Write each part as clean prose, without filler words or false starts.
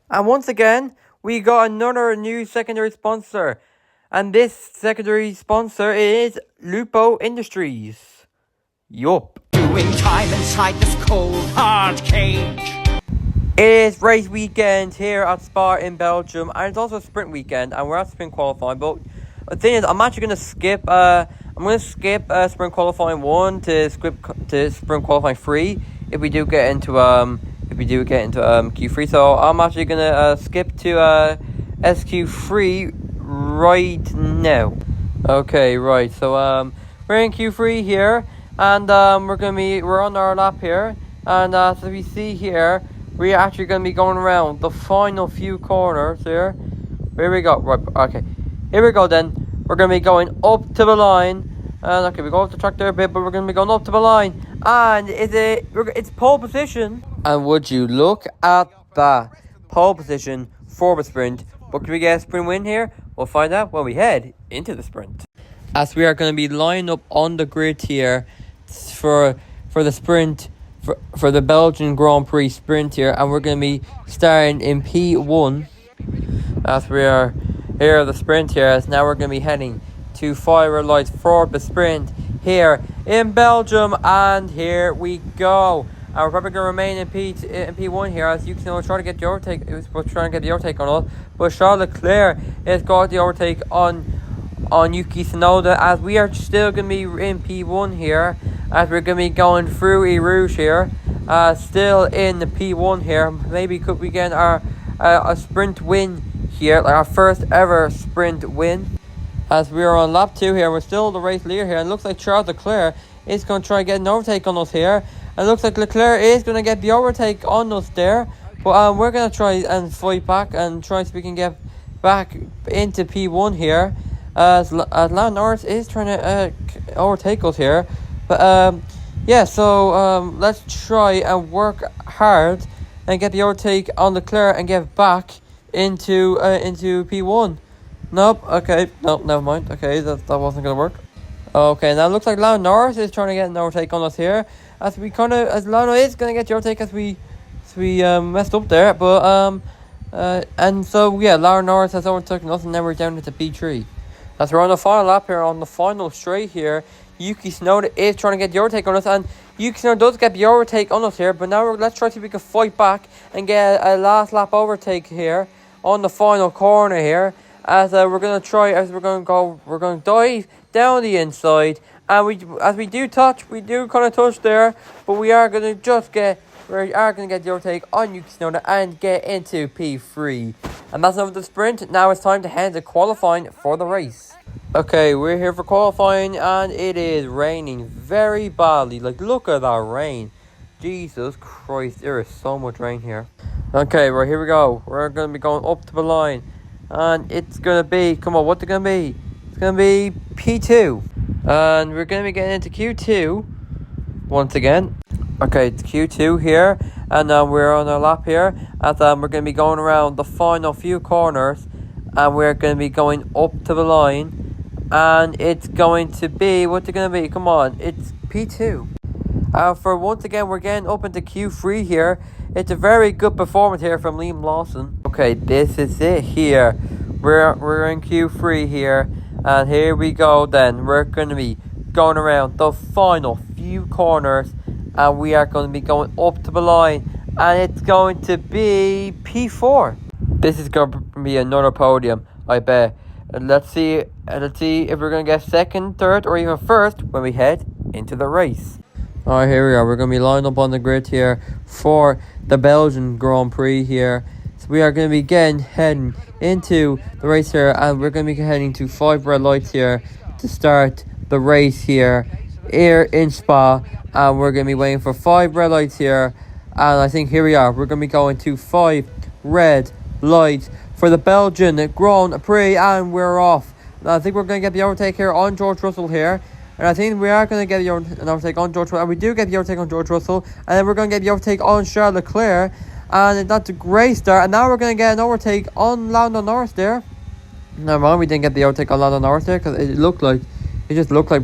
And once again, we got another new secondary sponsor. And this secondary sponsor is Lupo Industries. Yup. Doing time inside this cold, hard cage. It is race weekend here at Spa in Belgium, and it's also sprint weekend, and we're at sprint qualifying. But the thing is, I'm actually gonna skip. Sprint qualifying 1 to sprint qualifying 3 if we do get into Q3. So I'm actually gonna skip to SQ3 right now. Okay, right. So we're in Q3 here, and we're on our lap here, and as we see here, we're actually going to be going around the final few corners here. Here we go. Right, okay. Here we go then. We're going to be going up to the line. And okay, we go off the track there a bit, but we're going to be going up to the line. And it's pole position. And would you look at that pole position for the sprint. But can we get a sprint win here? We'll find out when we head into the sprint. As we are going to be lining up on the grid here for the sprint. For the Belgian Grand Prix sprint here, and we're going to be starting in P1 as we are here the sprint here, as now we're going to be heading to 5 red lights for the sprint here in Belgium, and here we go. And we're probably going to remain in P1 here, as you can know, trying to get the overtake. It was trying to get the overtake on us, but Charles Leclerc has got the overtake on Yuki Tsunoda, as we are still going to be in P1 here, as we're going to be going through Eau Rouge here, still in the P1 here. Maybe could we get a sprint win here, like our first ever sprint win, as we are on lap 2 here. We're still the race leader here, and it looks like Charles Leclerc is going to try to get an overtake on us here, and it looks like Leclerc is going to get the overtake on us there, but we're going to try and fight back and try so we can get back into P1 here, as Lando Norris is trying to overtake us here. But yeah, so let's try and work hard and get the overtake on Leclerc and get back into P1. Nope. Okay. Nope. Never mind. Okay, that wasn't gonna work. Okay, now it looks like Lando Norris is trying to get an overtake on us here, as Lando is gonna get the overtake as we messed up there. But and so yeah, Lando Norris has overtaken us, and now we're down into P3. As we're on the final lap here, on the final straight here, Yuki Tsunoda is trying to get the overtake on us, and Yuki Tsunoda does get the overtake on us here, but now let's try to see if we can fight back and get a last lap overtake here on the final corner here, as we're going to dive down the inside, and we do kind of touch there, but we are going to get the overtake on Yuki Tsunoda and get into P3. And that's enough of the sprint. Now it's time to head to qualifying for the race. Okay, we're here for qualifying, and it is raining very badly. Like, look at that rain. Jesus Christ, there is so much rain here. Okay, right, here we go. We're going to be going up to the line, and it's going to be, come on, what's it going to be? It's going to be P2. And we're going to be getting into Q2 once again. Okay, it's Q2 here, and we're on our lap here, as we're going to be going around the final few corners, and we're going to be going up to the line, and it's going to be, what's it going to be? Come on, it's P2. For once again, we're getting up into Q3 here. It's a very good performance here from Liam Lawson. Okay, this is it here. We're in Q3 here, and here we go then. We're going to be going around the final few corners, and we are going to be going up to the line, and it's going to be P4. This is going to be another podium, I bet. And let's see if we're going to get second, third, or even first when we head into the race. Alright, here we are. We're going to be lined up on the grid here for the Belgian Grand Prix here. So we are going to be heading into the race here, and we're going to be heading to 5 red lights here to start the race here in Spa. And we're going to be waiting for 5 red lights here, and I think here we are. We're going to be going to 5 red lights for the Belgian Grand Prix, and we're off. Now, I think we're going to get the overtake here on George Russell here, and I think we are going to get an overtake on George Russell, and we do get the overtake on George Russell, and then we're going to get the overtake on Charles Leclerc, and that's a great start. And now we're going to get an overtake on Lando Norris there. Never mind, we didn't get the overtake on Lando Norris there, because it just looked like we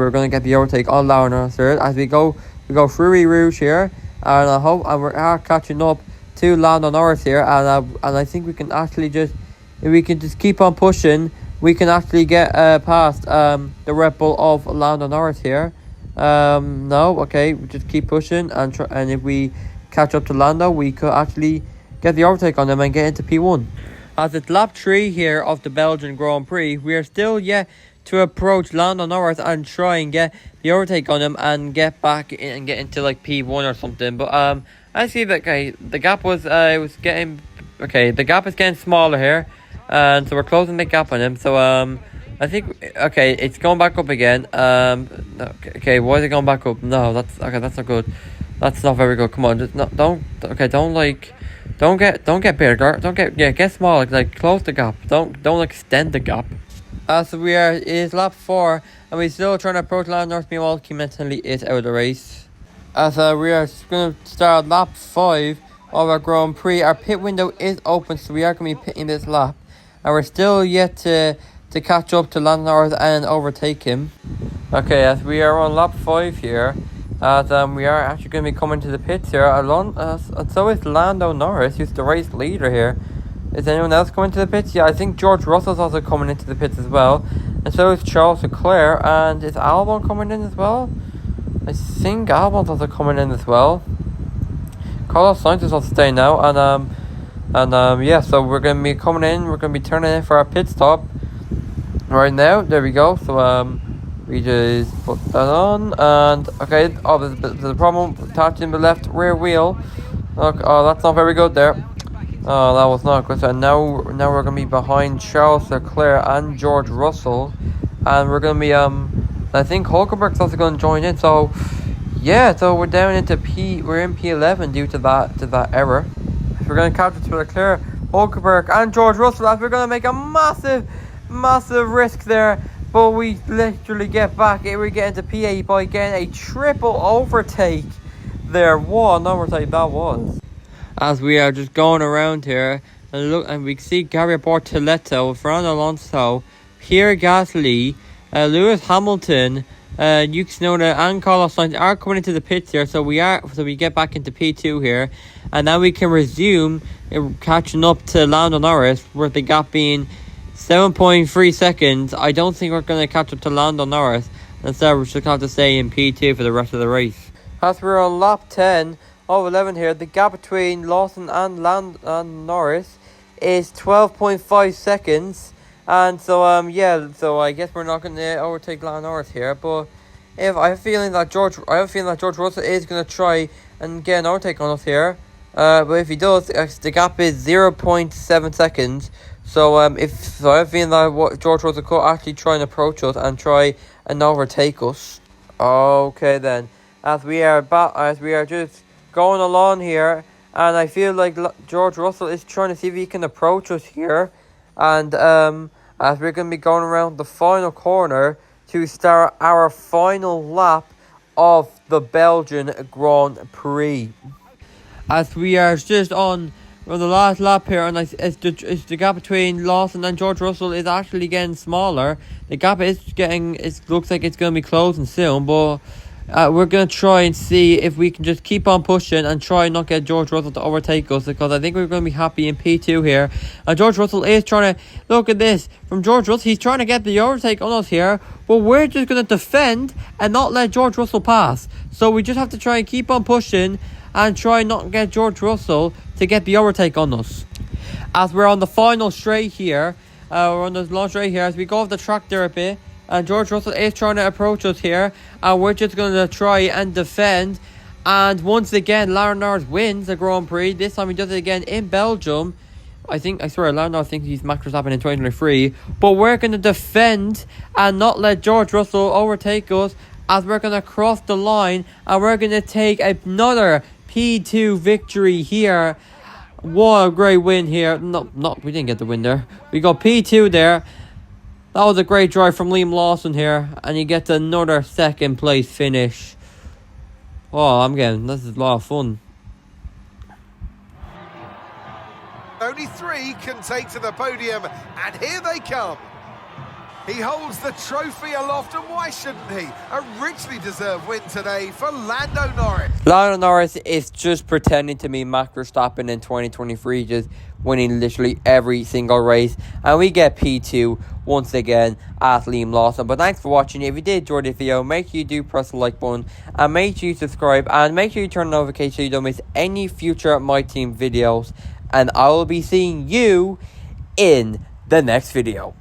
were going to get the overtake on Lando Norris there as we go through Eau Rouge here, and I hope we are catching up to Lando Norris here, and I think we can actually just, if we can just keep on pushing, we can actually get past the Red Bull of Lando Norris here. No, okay, we just keep pushing, and if we catch up to Lando, we could actually get the overtake on them and get into P1. As it's lap 3 here of the Belgian Grand Prix, we are still yet to approach Lando Norris and try and get the overtake on him and get back in and get into like P1 or something. But I see that the gap was getting the gap is getting smaller here, and so we're closing the gap on him. So I think it's going back up again. Okay, why is it going back up? No, that's not good. That's not very good. Come on, just don't get bigger. Get smaller. Like close the gap. Don't extend the gap. So it is lap 4, and we're still trying to approach Lando Norris. Meanwhile, he mentally is out of the race. As we are going to start lap 5 of our Grand Prix. Our pit window is open, so we are going to be pitting this lap, and we're still yet to catch up to Lando Norris and overtake him. Okay, as we are on lap 5 here, as we are actually going to be coming to the pits here, and so is Lando Norris, who's the race leader here. Is anyone else coming to the pits? Yeah, I think George Russell's also coming into the pits as well. And so is Charles Leclerc. And is Albon coming in as well? I think Albon's also coming in as well. Carlos Sainz is also staying now. And yeah, so we're going to be coming in. We're going to be turning in for our pit stop right now. There we go. So we just put that on. And okay, there's a problem attaching the left rear wheel. Look, that's not very good there. Oh, that was not good. So now we're gonna be behind Charles Leclerc and George Russell, and we're gonna be I think Hulkenberg's also gonna join in. So yeah, so we're down into we're in P11 due to that error. We're gonna capture to Leclerc, Hulkenberg, and George Russell. As we're gonna make a massive risk there, but we literally get back. We get into P8 by getting a triple overtake there. What an overtake that was! As we are just going around here, and we see Gary Bortoleto, Fernando Alonso, Pierre Gasly, Lewis Hamilton, Yuki Tsunoda, and Carlos Sainz are coming into the pits here. So we get back into P2 here, and now we can resume catching up to Lando Norris, with the gap being 7.3 seconds. I don't think we're going to catch up to Lando Norris. Instead, we're just going to have to stay in P2 for the rest of the race. As we're on lap 10 of 11 here, the gap between Lawson and Norris is 12.5 seconds, and so yeah, so I guess we're not going to overtake Lando Norris here. But I have a feeling that George Russell is going to try and get an overtake on us here. But if he does, the gap is 0.7 seconds. So I have a feeling that George Russell could actually try and approach us and try and overtake us. Okay then, as we are just going along here, and I feel like George Russell is trying to see if he can approach us here, and as we're going to be going around the final corner to start our final lap of the Belgian Grand Prix. As we are just on the last lap here, and it's the gap between Lawson and George Russell is actually getting smaller. The gap looks like it's going to be closing soon, but we're going to try and see if we can just keep on pushing and try and not get George Russell to overtake us, because I think we're going to be happy in P2 here. And George Russell is trying to, look at this, from George Russell, he's trying to get the overtake on us here, but we're just going to defend and not let George Russell pass. So we just have to try and keep on pushing and try and not get George Russell to get the overtake on us. As we're on the final straight here, we're on the long straight here, as we go off the track there a bit, and George Russell is trying to approach us here, and we're just going to try and defend. And once again, Lando Norris wins the Grand Prix. This time he does it again in Belgium. I swear, Lando thinks he's Max Verstappen in 2023. But we're going to defend and not let George Russell overtake us, as we're going to cross the line, and we're going to take another P2 victory here. What a great win here. No, we didn't get the win there. We got P2 there. That was a great drive from Liam Lawson here, and he gets another second place finish. Oh, this is a lot of fun. Only 3 can take to the podium, and here they come. He holds the trophy aloft, and why shouldn't he? A richly deserved win today for Lando Norris. Lando Norris is just pretending to be Max Verstappen in 2023, just winning literally every single race. And we get P2 once again at Liam Lawson. But thanks for watching. If you did enjoy the video, make sure you do press the like button. And make sure you subscribe. And make sure you turn on notifications so you don't miss any future MyTeam videos. And I will be seeing you in the next video.